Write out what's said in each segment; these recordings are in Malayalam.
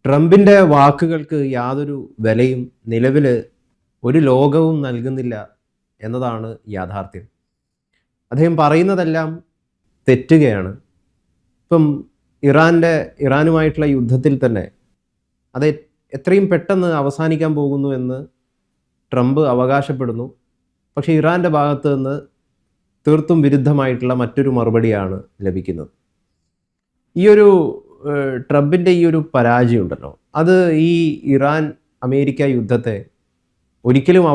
ട്രംപിൻ്റെ വാക്കുകൾക്ക് യാതൊരു വിലയും നിലവിൽ ഒരു ലോകവും നൽകുന്നില്ല എന്നതാണ് യാഥാർത്ഥ്യം. അദ്ദേഹം പറയുന്നതെല്ലാം തെറ്റുകയാണ്. ഇപ്പം ഇറാനുമായിട്ടുള്ള യുദ്ധത്തിൽ തന്നെ അത് എത്രയും പെട്ടെന്ന് അവസാനിക്കാൻ പോകുന്നു എന്ന് ട്രംപ് അവകാശപ്പെടുന്നു. പക്ഷേ ഇറാൻ്റെ ഭാഗത്ത് നിന്ന് തീർത്തും വിരുദ്ധമായിട്ടുള്ള മറ്റൊരു മറുപടിയാണ് ലഭിക്കുന്നത്. ഈ ഒരു ട്രംപിൻ്റെ ഈ ഒരു പരാജയം ഉണ്ടല്ലോ, അത് ഈ ഇറാൻ അമേരിക്ക യുദ്ധത്തെ ഒരിക്കലും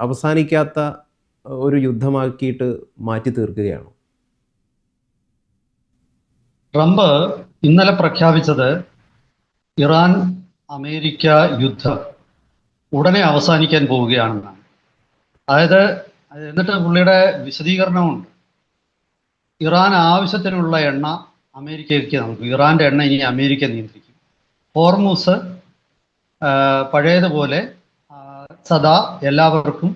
അവസാനിക്കാത്ത ഒരു യുദ്ധമാക്കിയിട്ട് മാറ്റി തീർക്കുകയാണ്. ട്രംപ് ഇന്നലെ പ്രഖ്യാപിച്ചത് ഇറാൻ അമേരിക്ക യുദ്ധം ഉടനെ അവസാനിക്കാൻ പോവുകയാണെന്നാണ്. അതായത് എന്നിട്ട് പുള്ളിയുടെ വിശദീകരണമുണ്ട്. ഇറാൻ ആവശ്യത്തിനുള്ള എണ്ണ അമേരിക്കയ്ക്ക് നൽകും. ഇറാൻ്റെ എണ്ണ ഇനി അമേരിക്ക നിയന്ത്രിക്കും. ഹോർമൂസ് പഴയതുപോലെ സദാ എല്ലാവർക്കും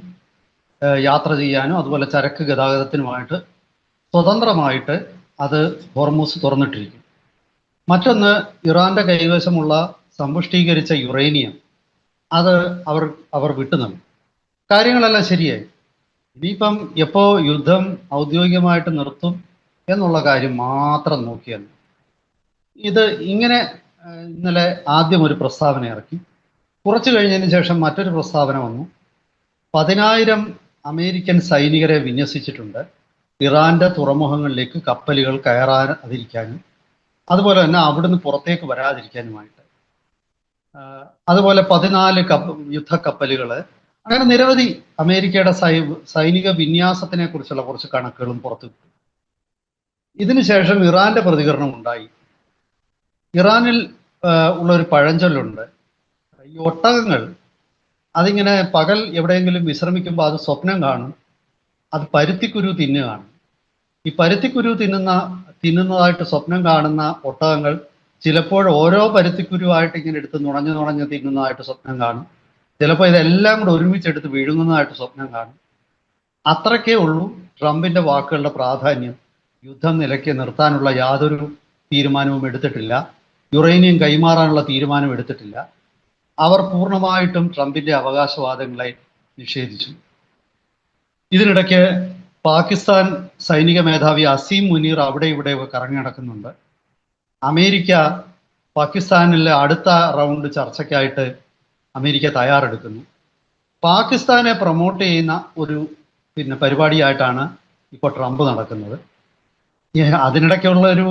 യാത്ര ചെയ്യാനും അതുപോലെ ചരക്ക് ഗതാഗതത്തിനുമായിട്ട് സ്വതന്ത്രമായിട്ട് അത് ഹോർമൂസ് തുറന്നിട്ടിരിക്കും. മറ്റൊന്ന്, ഇറാൻ്റെ കൈവശമുള്ള സമ്പുഷ്ടീകരിച്ച യുറേനിയം അത് അവർ വിട്ടു നൽകും. കാര്യങ്ങളെല്ലാം ശരിയായി. ഇനിയിപ്പം എപ്പോൾ യുദ്ധം ഔദ്യോഗികമായിട്ട് നിർത്തും എന്നുള്ള കാര്യം മാത്രം നോക്കിയാൽ ഇത് ഇങ്ങനെ ഇന്നലെ ആദ്യം ഒരു പ്രസ്താവന ഇറക്കി. കുറച്ച് കഴിഞ്ഞതിന് ശേഷം മറ്റൊരു പ്രസ്താവന വന്നു. 10,000 അമേരിക്കൻ സൈനികരെ വിന്യസിച്ചിട്ടുണ്ട് ഇറാന്റെ തുറമുഖങ്ങളിലേക്ക് കപ്പലുകൾ കയറാതിരിക്കാനും അതുപോലെ തന്നെ അവിടുന്ന് പുറത്തേക്ക് വരാതിരിക്കാനുമായിട്ട്. അതുപോലെ 14 യുദ്ധക്കപ്പലുകൾ, അങ്ങനെ നിരവധി അമേരിക്കയുടെ സൈനിക വിന്യാസത്തിനെ കുറിച്ചുള്ള കുറച്ച് കണക്കുകളും പുറത്തു വിട്ടു. ഇതിനുശേഷം ഇറാന്റെ പ്രതികരണം ഉണ്ടായി. ഇറാനിൽ ഉള്ളൊരു പഴഞ്ചൊല്ലുണ്ട്, ഈ ഒട്ടകങ്ങൾ അതിങ്ങനെ പകൽ എവിടെയെങ്കിലും വിശ്രമിക്കുമ്പോൾ അത് സ്വപ്നം കാണും, അത് പരുത്തിക്കുരു തിന്നുകയാണ്. ഈ പരുത്തിക്കുരു തിന്നുന്നതായിട്ട് സ്വപ്നം കാണുന്ന ഒട്ടകങ്ങൾ ചിലപ്പോൾ ഓരോ പരുത്തിക്കുരുവായിട്ട് ഇങ്ങനെ എടുത്ത് നുണഞ്ഞ് തിന്നുന്നതായിട്ട് സ്വപ്നം കാണും. ചിലപ്പോൾ ഇതെല്ലാം കൂടെ ഒരുമിച്ചെടുത്ത് വിഴുങ്ങുന്നതായിട്ട് സ്വപ്നം കാണും. അത്രയ്ക്കേ ഉള്ളൂ ട്രംപിന്റെ വാക്കുകളുടെ പ്രാധാന്യം. യുദ്ധം നിലയ്ക്ക് നിർത്താനുള്ള യാതൊരു തീരുമാനവും എടുത്തിട്ടില്ല. യുറേനിയം കൈമാറാനുള്ള തീരുമാനം എടുത്തിട്ടില്ല. അവർ പൂർണ്ണമായിട്ടും ട്രംപിന്റെ അവകാശവാദങ്ങളെ നിഷേധിച്ചു. ഇതിനിടയ്ക്ക് പാകിസ്ഥാൻ സൈനിക മേധാവി അസീം മുനീർ അവിടെ ഇവിടെ കറങ്ങി നടക്കുന്നുണ്ട്. അമേരിക്ക പാകിസ്ഥാനിലെ അടുത്ത റൗണ്ട് ചർച്ചയ്ക്കായിട്ട് അമേരിക്ക തയ്യാറെടുക്കുന്നു. പാകിസ്ഥാനെ പ്രൊമോട്ട് ചെയ്യുന്ന ഒരു പരിപാടിയായിട്ടാണ് ഇപ്പോൾ ട്രംപ് നടക്കുന്നത്. അതിനിടയ്ക്കുള്ള ഒരു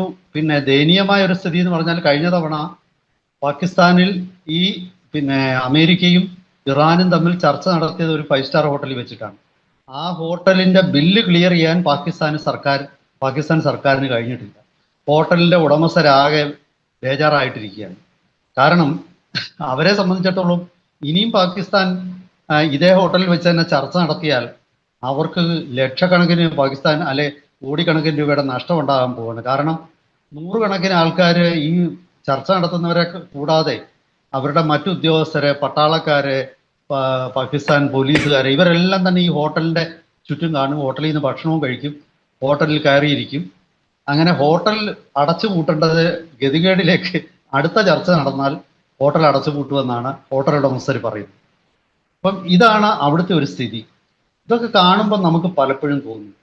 ദയനീയമായ ഒരു സ്ഥിതി എന്ന് പറഞ്ഞാൽ, കഴിഞ്ഞ തവണ പാകിസ്ഥാനിൽ ഈ അമേരിക്കയും ഇറാനും തമ്മിൽ ചർച്ച നടത്തിയത് ഒരു 5 സ്റ്റാർ ഹോട്ടലിൽ വെച്ചിട്ടാണ്. ആ ഹോട്ടലിന്റെ ബില്ല് ക്ലിയർ ചെയ്യാൻ പാകിസ്ഥാൻ സർക്കാരിന് കഴിഞ്ഞിട്ടില്ല. ഹോട്ടലിന്റെ ഉടമസ്ഥരാകെ ബേജാറായിട്ടിരിക്കുകയാണ്. കാരണം അവരെ സംബന്ധിച്ചിടത്തോളം ഇനിയും പാകിസ്ഥാൻ ഇതേ ഹോട്ടലിൽ വെച്ച് തന്നെ ചർച്ച നടത്തിയാൽ അവർക്ക് ലക്ഷക്കണക്കിന് കോടിക്കണക്കിന് രൂപയുടെ നഷ്ടം ഉണ്ടാകാൻ പോവാണ്. കാരണം 100 കണക്കിന് ആൾക്കാർ, ഈ ചർച്ച നടത്തുന്നവരെ കൂടാതെ അവരുടെ മറ്റു ഉദ്യോഗസ്ഥരെ, പട്ടാളക്കാരെ, പാകിസ്ഥാൻ പോലീസുകാരെ, ഇവരെല്ലാം തന്നെ ഈ ഹോട്ടലിന്റെ ചുറ്റും കാണും. ഹോട്ടലിൽ നിന്ന് ഭക്ഷണവും കഴിക്കും, ഹോട്ടലിൽ കയറിയിരിക്കും. അങ്ങനെ ഹോട്ടൽ അടച്ചു പൂട്ടേണ്ടത് ഗതികേടിലേക്ക് അടുത്ത ചർച്ച നടന്നാൽ ഹോട്ടൽ അടച്ചു പൂട്ടുമെന്നാണ് ഹോട്ടൽ ഉടമസ്ഥർ പറയുന്നത്. അപ്പം ഇതാണ് അവിടുത്തെ ഒരു സ്ഥിതി. ഇതൊക്കെ കാണുമ്പോൾ നമുക്ക് പലപ്പോഴും തോന്നും,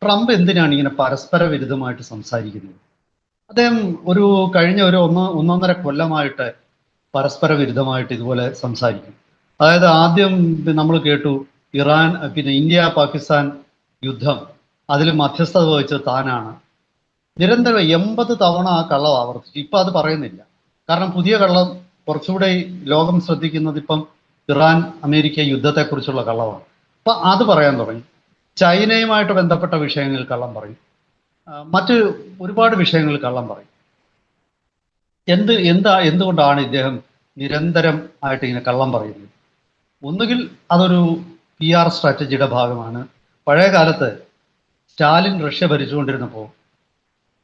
ട്രംപ് എന്തിനാണ് ഇങ്ങനെ പരസ്പര വിരുദ്ധമായിട്ട് സംസാരിക്കുന്നത്? അദ്ദേഹം കഴിഞ്ഞ ഒന്നൊന്നര കൊല്ലമായിട്ട് പരസ്പര വിരുദ്ധമായിട്ട് ഇതുപോലെ സംസാരിക്കും. അതായത് ആദ്യം നമ്മൾ കേട്ടു ഇറാൻ ഇന്ത്യ പാകിസ്ഥാൻ യുദ്ധം, അതിൽ മധ്യസ്ഥത വഹിച്ചത് താനാണ്. നിരന്തരം 80 തവണ ആ കള്ളം ആവർത്തിച്ചു. ഇപ്പം അത് പറയുന്നില്ല. കാരണം പുതിയ കള്ളം കുറച്ചുകൂടെ ലോകം ശ്രദ്ധിക്കുന്നത് ഇപ്പം ഇറാൻ അമേരിക്ക യുദ്ധത്തെക്കുറിച്ചുള്ള കള്ളമാണ്. അപ്പം അത് പറയാൻ തുടങ്ങി. ചൈനയുമായിട്ട് ബന്ധപ്പെട്ട വിഷയങ്ങളിൽ കള്ളം പറയും, മറ്റ് ഒരുപാട് വിഷയങ്ങളിൽ കള്ളം പറയും. എന്തുകൊണ്ടാണ് ഇദ്ദേഹം നിരന്തരം ആയിട്ട് ഇങ്ങനെ കള്ളം പറയുന്നത്? ഒന്നുകിൽ അതൊരു PR സ്ട്രാറ്റജിയുടെ ഭാഗമാണ്. പഴയ കാലത്ത് സ്റ്റാലിൻ റഷ്യ ഭരിച്ചുകൊണ്ടിരുന്നപ്പോൾ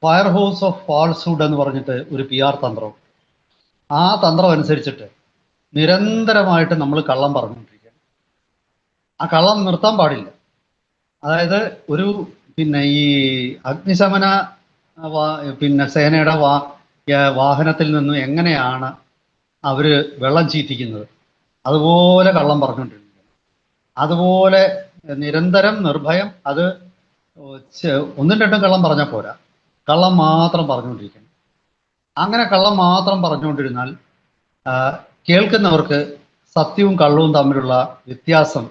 ഫയർ ഹൗസ് ഓഫ് ഫാൾസ്ഹുഡ് എന്ന് പറഞ്ഞിട്ട് ഒരു PR തന്ത്രം, ആ തന്ത്രം അനുസരിച്ചിട്ട് നിരന്തരമായിട്ട് നമ്മൾ കള്ളം പറഞ്ഞുകൊണ്ടിരിക്കുകയാണ്. ആ കള്ളം നിർത്താൻ പാടില്ല. അതായത് ഈ അഗ്നിശമന സേനയുടെ വാഹനത്തിൽ നിന്നും എങ്ങനെയാണ് അവർ വെള്ളം ചീറ്റിക്കുന്നത്, അതുപോലെ കള്ളം പറഞ്ഞുകൊണ്ടിരിക്കുക, അതുപോലെ നിരന്തരം നിർഭയം അത് ഒന്നും രണ്ടും കള്ളം പറഞ്ഞാൽ പോരാ, കള്ളം മാത്രം പറഞ്ഞുകൊണ്ടിരിക്കണം. അങ്ങനെ കള്ളം മാത്രം പറഞ്ഞുകൊണ്ടിരുന്നാൽ കേൾക്കുന്നവർക്ക് സത്യവും കള്ളവും തമ്മിലുള്ള വ്യത്യാസം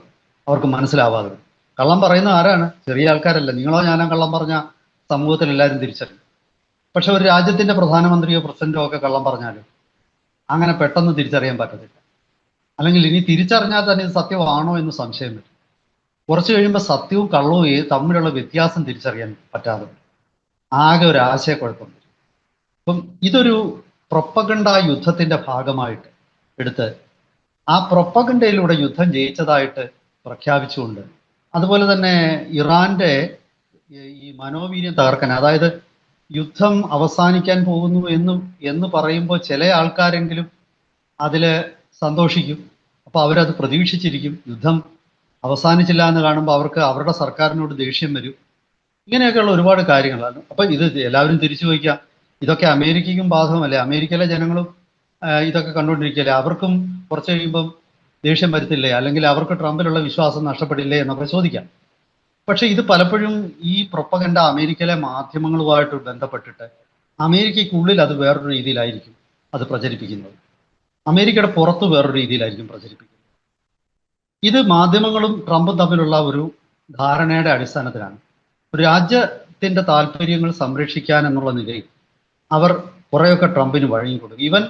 അവർക്ക് മനസ്സിലാവാതെ വരും. കള്ളം പറയുന്ന ആരാണ്? ചെറിയ ആൾക്കാരല്ല. നിങ്ങളോ ഞാനോ കള്ളം പറഞ്ഞ സമൂഹത്തിൽ എല്ലാവരും തിരിച്ചറിയും. പക്ഷെ ഒരു രാജ്യത്തിന്റെ പ്രധാനമന്ത്രിയോ പ്രസിഡന്റോ ഒക്കെ കള്ളം പറഞ്ഞാലും അങ്ങനെ പെട്ടെന്ന് തിരിച്ചറിയാൻ പറ്റത്തില്ല. അല്ലെങ്കിൽ ഇനി തിരിച്ചറിഞ്ഞാൽ തന്നെ ഇത് സത്യമാണോ എന്ന് സംശയം വരും. കുറച്ച് കഴിയുമ്പോൾ സത്യവും കള്ളവും തമ്മിലുള്ള വ്യത്യാസം തിരിച്ചറിയാൻ പറ്റാതെ വരും. ആകെ ഒരു ആശയക്കുഴപ്പം വരും. അപ്പം ഇതൊരു പ്രൊപ്പഗണ്ട യുദ്ധത്തിന്റെ ഭാഗമായിട്ട് എടുത്ത് ആ പ്രൊപ്പഗണ്ടയിലൂടെ യുദ്ധം ജയിച്ചതായിട്ട് പ്രഖ്യാപിച്ചുകൊണ്ട്, അതുപോലെ തന്നെ ഇറാന്റെ ഈ മനോവീര്യം തകർക്കാൻ, അതായത് യുദ്ധം അവസാനിക്കാൻ പോകുന്നു എന്ന് പറയുമ്പോൾ ചില ആൾക്കാരെങ്കിലും അതിൽ സന്തോഷിക്കും. അപ്പോൾ അവരത് പ്രതീക്ഷിച്ചിരിക്കും. യുദ്ധം അവസാനിച്ചില്ല എന്ന് കാണുമ്പോൾ അവർക്ക് അവരുടെ സർക്കാരിനോട് ദേഷ്യം വരും. ഇങ്ങനെയൊക്കെയുള്ള ഒരുപാട് കാര്യങ്ങളാണ്. അപ്പം ഇത് എല്ലാവരും തിരിച്ചു ചോദിക്കാം, ഇതൊക്കെ അമേരിക്കയ്ക്കും ബാധകമല്ലേ? അമേരിക്കയിലെ ജനങ്ങളും ഇതൊക്കെ കണ്ടുകൊണ്ടിരിക്കുകയല്ലേ? അവർക്കും കുറച്ച് കഴിയുമ്പം ദേഷ്യം വരുത്തില്ലേ? അല്ലെങ്കിൽ അവർക്ക് ട്രംപിലുള്ള വിശ്വാസം നഷ്ടപ്പെടില്ലേ എന്നൊക്കെ ചോദിക്കാം. പക്ഷെ ഇത് പലപ്പോഴും ഈ പ്രൊപ്പഗണ്ട അമേരിക്കയിലെ മാധ്യമങ്ങളുമായിട്ട് ബന്ധപ്പെട്ടിട്ട് അമേരിക്കയ്ക്കുള്ളിൽ അത് വേറൊരു രീതിയിലായിരിക്കും അത് പ്രചരിപ്പിക്കുന്നത്, അമേരിക്കയുടെ പുറത്ത് വേറൊരു രീതിയിലായിരിക്കും പ്രചരിപ്പിക്കുന്നത്. ഇത് മാധ്യമങ്ങളും ട്രംപും തമ്മിലുള്ള ഒരു ധാരണയുടെ അടിസ്ഥാനത്തിലാണ്. ഒരു രാജ്യത്തിന്റെ താല്പര്യങ്ങൾ സംരക്ഷിക്കാൻ എന്നുള്ള നിലയിൽ അവർ കുറേയൊക്കെ ട്രംപിന് വഴങ്ങിക്കൊടുക്കും. ഈവൻ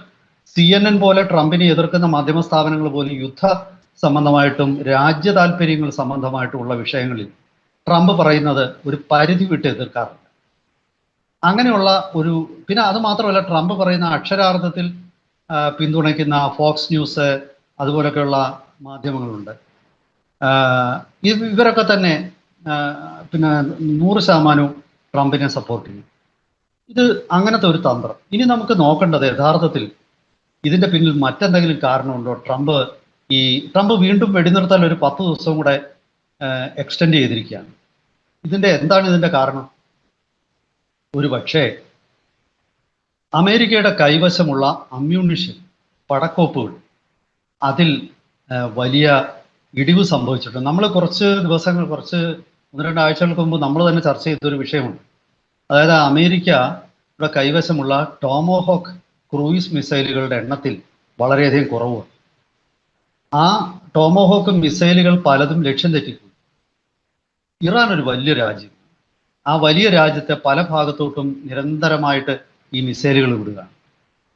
CNN പോലെ ട്രംപിനെ എതിർക്കുന്ന മാധ്യമ സ്ഥാപനങ്ങൾ പോലും യുദ്ധ സംബന്ധമായിട്ടും രാജ്യ താല്പര്യങ്ങൾ സംബന്ധമായിട്ടുമുള്ള വിഷയങ്ങളിൽ ട്രംപ് പറയുന്നത് ഒരു പരിധി വിട്ട് എതിർക്കാറുണ്ട്. അങ്ങനെയുള്ള ഒരു, പിന്നെ അത് മാത്രമല്ല, ട്രംപ് പറയുന്ന അക്ഷരാർത്ഥത്തിൽ പിന്തുണയ്ക്കുന്ന ഫോക്സ് ന്യൂസ് അതുപോലൊക്കെയുള്ള മാധ്യമങ്ങളുണ്ട്. ഇവരൊക്കെ തന്നെ പിന്നെ 100% ട്രംപിനെ സപ്പോർട്ട് ചെയ്യും. ഇത് അങ്ങനത്തെ ഒരു തന്ത്രം. ഇനി നമുക്ക് നോക്കേണ്ടത് യഥാർത്ഥത്തിൽ ഇതിന്റെ പിന്നിൽ മറ്റെന്തെങ്കിലും കാരണമുണ്ടോ? ട്രംപ് വീണ്ടും വെടിനിർത്തൽ ഒരു 10 ദിവസം കൂടെ എക്സ്റ്റെൻഡ് ചെയ്തിരിക്കുകയാണ്. എന്താണ് ഇതിന്റെ കാരണം? ഒരു പക്ഷേ അമേരിക്കയുടെ കൈവശമുള്ള അമ്യൂണിഷൻ, പടക്കോപ്പുകൾ, അതിൽ വലിയ ഇടിവ് സംഭവിച്ചിട്ടുണ്ട്. നമ്മൾ കുറച്ച് 1-2 ആഴ്ചകൾക്ക് മുമ്പ് നമ്മൾ തന്നെ ചർച്ച ചെയ്തൊരു വിഷയമുണ്ട്. അതായത് അമേരിക്കയുടെ കൈവശമുള്ള ടോമോഹോക്ക് ക്രൂയിസ് മിസൈലുകളുടെ എണ്ണത്തിൽ വളരെയധികം കുറവ്. ആ ടോമോഹോക്ക് മിസൈലുകൾ പലതും ലക്ഷ്യം തെറ്റിപ്പോയി. ഇറാൻ ഒരു വലിയ രാജ്യം, ആ വലിയ രാജ്യത്തെ പല ഭാഗത്തോട്ടും നിരന്തരമായിട്ട് ഈ മിസൈലുകൾ വിടുകയാണ്.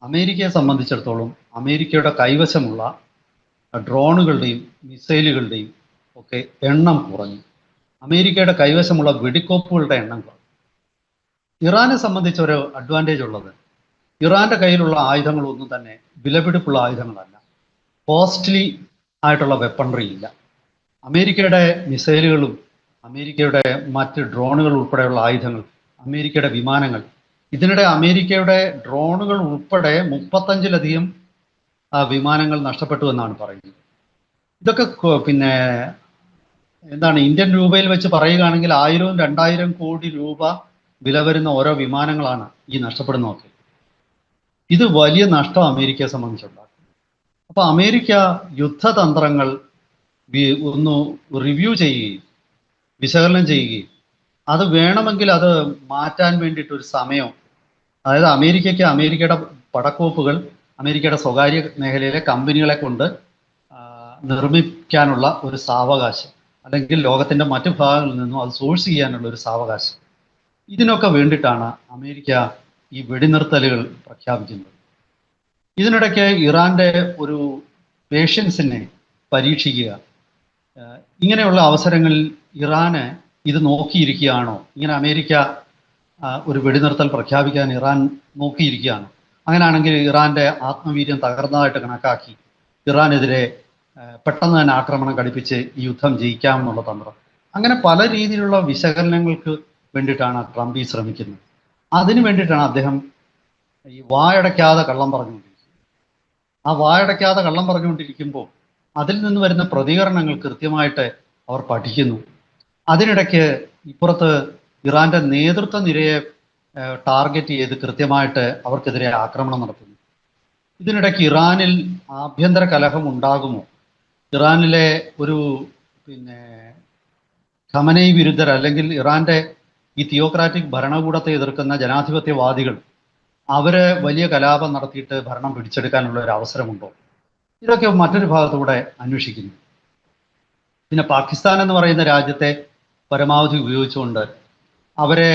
അമേരിക്കയെ സംബന്ധിച്ചിടത്തോളം അമേരിക്കയുടെ കൈവശമുള്ള ഡ്രോണുകളുടെയും മിസൈലുകളുടെയും ഒക്കെ എണ്ണം കുറഞ്ഞു. അമേരിക്കയുടെ കൈവശമുള്ള വെടിക്കോപ്പുകളുടെ എണ്ണം കുറഞ്ഞു. ഇറാനെ സംബന്ധിച്ച് ഒരു അഡ്വാൻറ്റേജ് ഉള്ളത്, ഇറാന്റെ കയ്യിലുള്ള ആയുധങ്ങളൊന്നും തന്നെ വിലപിടിപ്പുള്ള ആയുധങ്ങളല്ല, കോസ്റ്റ്ലി ആയിട്ടുള്ള വെപ്പണറി ഇല്ല. അമേരിക്കയുടെ മിസൈലുകളും അമേരിക്കയുടെ മറ്റ് ഡ്രോണുകൾ ഉൾപ്പെടെയുള്ള ആയുധങ്ങൾ, അമേരിക്കയുടെ വിമാനങ്ങൾ, ഇതിനിടെ അമേരിക്കയുടെ ഡ്രോണുകൾ ഉൾപ്പെടെ 35-ലധികം വിമാനങ്ങൾ നഷ്ടപ്പെട്ടു എന്നാണ് പറയുന്നത്. ഇതൊക്കെ പിന്നെ എന്താണ്, ഇന്ത്യൻ രൂപയിൽ വെച്ച് പറയുകയാണെങ്കിൽ 1000-2000 കോടി രൂപ വില വരുന്ന ഓരോ വിമാനങ്ങളാണ് ഈ നഷ്ടപ്പെടുന്നതൊക്കെ. ഇത് വലിയ നഷ്ടം അമേരിക്കയെ സംബന്ധിച്ചുണ്ടാക്കും. അപ്പൊ അമേരിക്ക യുദ്ധതന്ത്രങ്ങൾ ഒന്ന് റിവ്യൂ ചെയ്യുകയും വിശകലനം ചെയ്യുകയും അത് വേണമെങ്കിൽ അത് മാറ്റാൻ വേണ്ടിയിട്ട് ഒരു സമയം, അതായത് അമേരിക്കയുടെ പടക്കോപ്പുകൾ അമേരിക്കയുടെ സ്വകാര്യ മേഖലയിലെ കമ്പനികളെ കൊണ്ട് നിർമ്മിക്കാനുള്ള ഒരു സാവകാശം, അല്ലെങ്കിൽ ലോകത്തിന്റെ മറ്റു ഭാഗങ്ങളിൽ നിന്നും അത് സോഴ്സ് ചെയ്യാനുള്ള ഒരു സാവകാശം, ഇതിനൊക്കെ വേണ്ടിയിട്ടാണ് അമേരിക്ക ഈ വെടിനിർത്തലുകൾ പ്രഖ്യാപിക്കുന്നത്. ഇതിനിടയ്ക്ക് ഇറാന്റെ ഒരു പേഷ്യൻസിനെ പരീക്ഷിക്കുക, ഇങ്ങനെയുള്ള അവസരങ്ങളിൽ ഇറാന് ഇത് നോക്കിയിരിക്കുകയാണോ? ഇങ്ങനെ അമേരിക്ക ഒരു വെടിനിർത്തൽ പ്രഖ്യാപിക്കാൻ ഇറാൻ നോക്കിയിരിക്കുകയാണ്. അങ്ങനെയാണെങ്കിൽ ഇറാന്റെ ആത്മവീര്യം തകർന്നതായിട്ട് കണക്കാക്കി ഇറാനെതിരെ പെട്ടെന്ന് തന്നെ ആക്രമണം ഘടിപ്പിച്ച് ഈ യുദ്ധം ജയിക്കാമെന്നുള്ള തന്ത്രം, അങ്ങനെ പല രീതിയിലുള്ള വിശകലനങ്ങൾക്ക് വേണ്ടിയിട്ടാണ് ട്രംപ് ഈ ശ്രമിക്കുന്നത്. അതിനു വേണ്ടിയിട്ടാണ് അദ്ദേഹം ഈ വായടയ്ക്കാതെ കള്ളം പറഞ്ഞുകൊണ്ടിരിക്കുന്നത്. ആ വായടയ്ക്കാതെ കള്ളം പറഞ്ഞുകൊണ്ടിരിക്കുമ്പോൾ അതിൽ നിന്ന് വരുന്ന പ്രതികരണങ്ങൾ കൃത്യമായിട്ട് അവർ പഠിക്കുന്നു. അതിനിടയ്ക്ക് ഇപ്പുറത്ത് ഇറാന്റെ നേതൃത്വ നിരയെ ടാർഗറ്റ് ചെയ്ത് കൃത്യമായിട്ട് അവർക്കെതിരെ ആക്രമണം നടത്തുന്നു. ഇതിനിടയ്ക്ക് ഇറാനിൽ ആഭ്യന്തര കലഹം ഉണ്ടാകുമോ? ഇറാനിലെ ഒരു പിന്നെ ഖമനൈ വിരുദ്ധർ, അല്ലെങ്കിൽ ഇറാന്റെ ഈ തിയോക്രാറ്റിക് ഭരണകൂടത്തെ എതിർക്കുന്ന ജനാധിപത്യവാദികൾ, അവര് വലിയ കലാപം നടത്തിയിട്ട് ഭരണം പിടിച്ചെടുക്കാനുള്ള ഒരു അവസരമുണ്ടോ? ഇതൊക്കെ മറ്റൊരു ഭാഗത്തൂടെ അന്വേഷിക്കുന്നു. പിന്നെ പാകിസ്ഥാൻ എന്ന് പറയുന്ന രാജ്യത്തെ പരമാവധി ഉപയോഗിച്ചുകൊണ്ട് അവരെ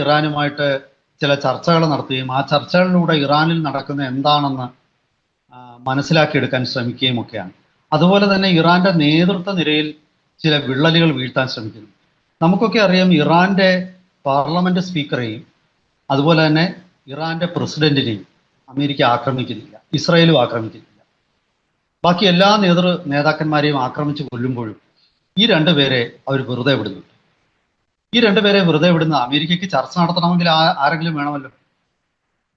ഇറാനുമായിട്ട് ചില ചർച്ചകൾ നടത്തുകയും ആ ചർച്ചകളിലൂടെ ഇറാനിൽ നടക്കുന്ന എന്താണെന്ന് മനസ്സിലാക്കിയെടുക്കാൻ ശ്രമിക്കുകയും ഒക്കെയാണ്. അതുപോലെ തന്നെ ഇറാന്റെ നേതൃത്വ നിരയിൽ ചില വിള്ളലുകൾ വീഴ്ത്താൻ ശ്രമിക്കുന്നു. നമുക്കൊക്കെ അറിയാം, ഇറാന്റെ പാർലമെന്റ് സ്പീക്കറെയും അതുപോലെ തന്നെ ഇറാന്റെ പ്രസിഡന്റിനെയും അമേരിക്ക ആക്രമിക്കുന്നില്ല, ഇസ്രായേലും ആക്രമിക്കുന്നില്ല. ബാക്കി എല്ലാ നേതാക്കന്മാരെയും ആക്രമിച്ച് കൊല്ലുമ്പോഴും ഈ രണ്ടുപേരെ അവർ വെറുതെ വിടുന്നു. ഈ രണ്ടുപേരെ വെറുതെ വിടുന്ന അമേരിക്കയ്ക്ക് ചർച്ച നടത്തണമെങ്കിൽ ആരെങ്കിലും വേണമല്ലോ.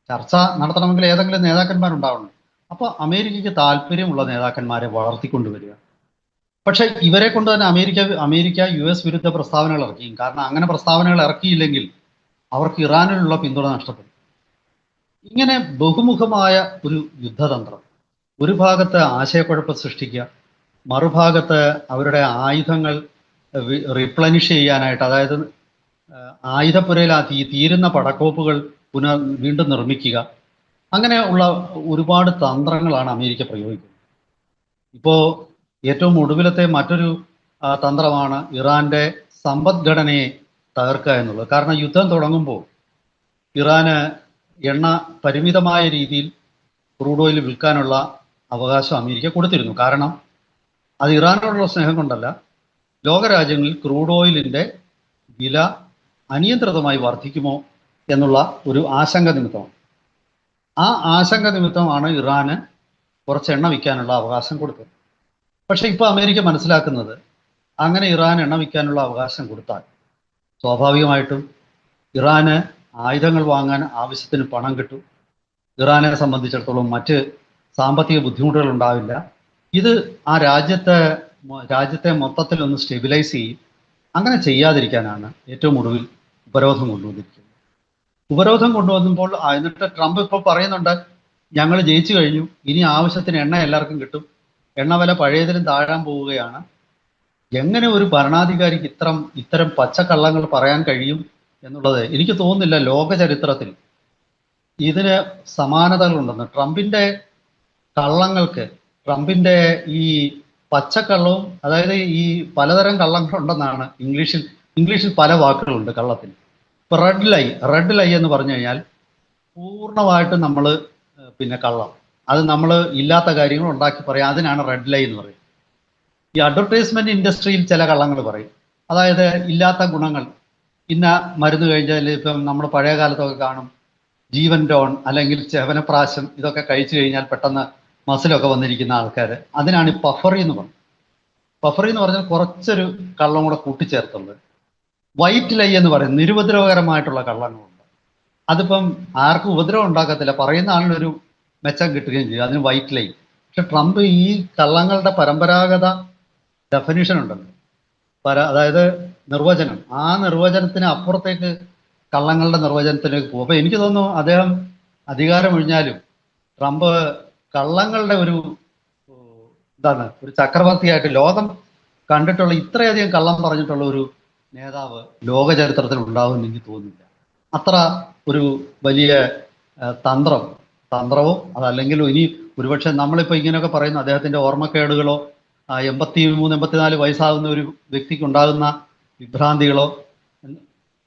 ചർച്ച നടത്തണമെങ്കിൽ ഏതെങ്കിലും നേതാക്കന്മാരുണ്ടാവണം. അപ്പോൾ അമേരിക്കയ്ക്ക് താല്പര്യമുള്ള നേതാക്കന്മാരെ വളർത്തിക്കൊണ്ടുവരിക. പക്ഷെ ഇവരെ കൊണ്ട് തന്നെ അമേരിക്ക US വിരുദ്ധ പ്രസ്താവനകൾ ഇറക്കിയും. കാരണം അങ്ങനെ പ്രസ്താവനകൾ ഇറക്കിയില്ലെങ്കിൽ അവർക്ക് ഇറാനിലുള്ള പിന്തുണ നഷ്ടപ്പെടും. ഇങ്ങനെ ബഹുമുഖമായ ഒരു യുദ്ധതന്ത്രം. ഒരു ഭാഗത്ത് ആശയക്കുഴപ്പം സൃഷ്ടിക്കുക, മറുഭാഗത്ത് അവരുടെ ആയുധങ്ങൾ റീപ്ലനിഷ് ചെയ്യാനായിട്ട്, അതായത് ആയുധപ്പുരയിൽ തീരുന്ന പടക്കോപ്പുകൾ വീണ്ടും നിർമ്മിക്കുക. അങ്ങനെ ഉള്ള ഒരുപാട് തന്ത്രങ്ങളാണ് അമേരിക്ക പ്രയോഗിക്കുന്നത്. ഇപ്പോൾ ഏറ്റവും ഒടുവിലത്തെ മറ്റൊരു തന്ത്രമാണ് ഇറാന്റെ സമ്പദ്ഘടനയെ തകർക്കുക എന്നുള്ളത്. കാരണം യുദ്ധം തുടങ്ങുമ്പോൾ ഇറാന് എണ്ണ പരിമിതമായ രീതിയിൽ ക്രൂഡ് ഓയിൽ വിൽക്കാനുള്ള അവകാശം അമേരിക്ക കൊടുത്തിരുന്നു. കാരണം അത് ഇറാനോടുള്ള സ്നേഹം കൊണ്ടല്ല, ലോകരാജ്യങ്ങളിൽ ക്രൂഡ് ഓയിലിൻ്റെ വില അനിയന്ത്രിതമായി വർദ്ധിക്കുമോ എന്നുള്ള ഒരു ആശങ്ക നിമിത്തമാണ്. ആ ആശങ്ക നിമിത്തമാണ് ഇറാന് കുറച്ച് എണ്ണ വിൽക്കാനുള്ള അവകാശം കൊടുത്തത്. പക്ഷെ ഇപ്പോൾ അമേരിക്ക മനസ്സിലാക്കുന്നത്, അങ്ങനെ ഇറാൻ എണ്ണ വിൽക്കാനുള്ള അവകാശം കൊടുത്താൽ സ്വാഭാവികമായിട്ടും ഇറാന് ആയുധങ്ങൾ വാങ്ങാൻ ആവശ്യത്തിന് പണം കിട്ടും. ഇറാനെ സംബന്ധിച്ചിടത്തോളം മറ്റ് സാമ്പത്തിക ബുദ്ധിമുട്ടുകൾ ഉണ്ടാവില്ല. ഇത് ആ രാജ്യത്തെ മൊത്തത്തിൽ ഒന്ന് സ്റ്റെബിലൈസ് ചെയ്യും. അങ്ങനെ ചെയ്യാതിരിക്കാനാണ് ഏറ്റവും ഒടുവിൽ ഉപരോധം കൊണ്ടുവന്നിരിക്കുന്നത്. ഉപരോധം കൊണ്ടുവന്നപ്പോൾ എന്നിട്ട് ട്രംപ് ഇപ്പോൾ പറയുന്നുണ്ട്, ഞങ്ങൾ ജയിച്ചു കഴിഞ്ഞു, ഇനി ആവശ്യത്തിന് എണ്ണ എല്ലാവർക്കും കിട്ടും, എണ്ണ വില പഴയതിലും താഴാൻ പോവുകയാണ്. എങ്ങനെ ഒരു ഭരണാധികാരിക്ക് ഇത്തരം പച്ചക്കള്ളങ്ങൾ പറയാൻ കഴിയും എന്നുള്ളത് എനിക്ക് തോന്നുന്നില്ല ലോക ചരിത്രത്തിൽ ഇതിന് സമാനതകളുണ്ടെന്ന്. ട്രംപിന്റെ ഈ പച്ചക്കള്ളവും, അതായത് ഈ പലതരം കള്ളങ്ങളുണ്ടെന്നാണ് ഇംഗ്ലീഷിൽ പല വാക്കുകളുണ്ട് കള്ളത്തിന്. ഇപ്പൊ റെഡ് ലൈ എന്ന് പറഞ്ഞു കഴിഞ്ഞാൽ പൂർണ്ണമായിട്ടും നമ്മൾ കള്ളം, അത് നമ്മൾ ഇല്ലാത്ത കാര്യങ്ങൾ ഉണ്ടാക്കി പറയും, അതിനാണ് റെഡ് ലൈ എന്ന് പറയും. ഈ അഡ്വർടൈസ്മെന്റ് ഇൻഡസ്ട്രിയിൽ ചില കള്ളങ്ങൾ പറയും, അതായത് ഇല്ലാത്ത ഗുണങ്ങൾ. ഇന്ന മരുന്ന് കഴിഞ്ഞാൽ ഇപ്പം നമ്മൾ പഴയ കാലത്തൊക്കെ കാണും, ജീവൻ ടോൺ അല്ലെങ്കിൽ ചവനപ്രാശം, ഇതൊക്കെ കഴിച്ചു കഴിഞ്ഞാൽ പെട്ടെന്ന് മസിലൊക്കെ വന്നിരിക്കുന്ന ആൾക്കാർ, അതിനാണ് ഈ പഫറി എന്ന് പറയുന്നത്. പഫറി എന്ന് പറഞ്ഞാൽ കുറച്ചൊരു കള്ളം കൂടെ കൂട്ടിച്ചേർത്തുള്ളത്. വൈറ്റ് ലൈ എന്ന് പറയും, നിരുപദ്രവകരമായിട്ടുള്ള കള്ളങ്ങളുണ്ട്. അതിപ്പം ആർക്കും ഉപദ്രവം ഉണ്ടാക്കത്തില്ല, പറയുന്ന ആളിനൊരു മെച്ചം കിട്ടുകയും ചെയ്യും, അതിന് വൈറ്റ് ലൈ. പക്ഷെ ട്രംപ് ഈ കള്ളങ്ങളുടെ പരമ്പരാഗത ഡെഫിനിഷൻ ഉണ്ടല്ലോ, അതായത് നിർവചനം, ആ നിർവചനത്തിന് അപ്പുറത്തേക്ക് കള്ളങ്ങളുടെ നിർവചനത്തിലേക്ക് പോകും. അപ്പൊ എനിക്ക് തോന്നുന്നു അദ്ദേഹം അധികാരമൊഴിഞ്ഞാലും ട്രംപ് കള്ളങ്ങളുടെ ഒരു ചക്രവർത്തിയായിട്ട് ലോകം കണ്ടിട്ടുള്ള, ഇത്രയധികം കള്ളം പറഞ്ഞിട്ടുള്ള ഒരു നേതാവ് ലോക ചരിത്രത്തിൽ ഉണ്ടാവുമെന്ന് എനിക്ക് തോന്നുന്നില്ല. അത്ര ഒരു വലിയ തന്ത്രവും അതല്ലെങ്കിൽ ഇനി ഒരുപക്ഷെ നമ്മളിപ്പോൾ ഇങ്ങനെയൊക്കെ പറയുന്ന അദ്ദേഹത്തിന്റെ ഓർമ്മക്കേടുകളോ 83-84 വയസ്സാകുന്ന ഒരു വ്യക്തിക്ക് ഉണ്ടാകുന്ന വിഭ്രാന്തികളോ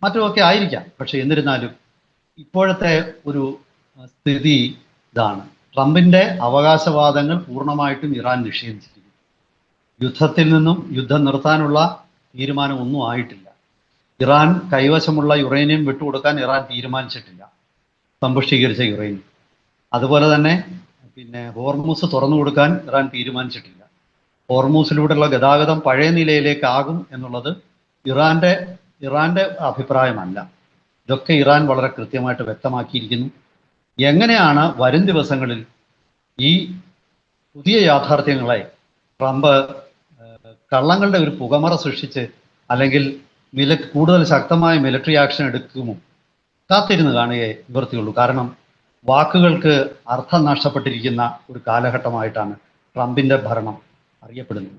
മറ്റുമൊക്കെ ആയിരിക്കാം. പക്ഷെ എന്നിരുന്നാലും ഇപ്പോഴത്തെ ഒരു സ്ഥിതി ഇതാണ്. ട്രംപിന്റെ അവകാശവാദങ്ങൾ പൂർണ്ണമായിട്ടും ഇറാൻ നിഷേധിച്ചിരിക്കുന്നു. യുദ്ധത്തിൽ നിന്നും യുദ്ധം നിർത്താനുള്ള തീരുമാനം ഒന്നും ആയിട്ടില്ല. ഇറാൻ കൈവശമുള്ള യുറേനിയം വിട്ടുകൊടുക്കാൻ ഇറാൻ തീരുമാനിച്ചിട്ടില്ല, സമ്പുഷ്ടീകരിച്ച യുറേനിയം. അതുപോലെ തന്നെ ഹോർമൂസ് തുറന്നു കൊടുക്കാൻ ഇറാൻ തീരുമാനിച്ചിട്ടില്ല. ഹോർമൂസിലൂടെയുള്ള ഗതാഗതം പഴയ നിലയിലേക്കാകും എന്നുള്ളത് ഇറാന്റെ അഭിപ്രായമല്ല. ഇതൊക്കെ ഇറാൻ വളരെ കൃത്യമായിട്ട് വ്യക്തമാക്കിയിരിക്കുന്നു. എങ്ങനെയാണ് വരും ദിവസങ്ങളിൽ ഈ പുതിയ യാഥാർത്ഥ്യങ്ങളെ ട്രംപ് കള്ളങ്ങളുടെ ഒരു പുകമറ സൃഷ്ടിച്ച് അല്ലെങ്കിൽ കൂടുതൽ ശക്തമായ മിലിറ്ററി ആക്ഷൻ എടുക്കുമോ, കാത്തിരുന്ന് കാണുകയേ നിവൃത്തിയുള്ളൂ. കാരണം വാക്കുകൾക്ക് അർത്ഥം നഷ്ടപ്പെട്ടിരിക്കുന്ന ഒരു കാലഘട്ടമായിട്ടാണ് ട്രംപിൻ്റെ ഭരണം അറിയപ്പെടുന്നത്.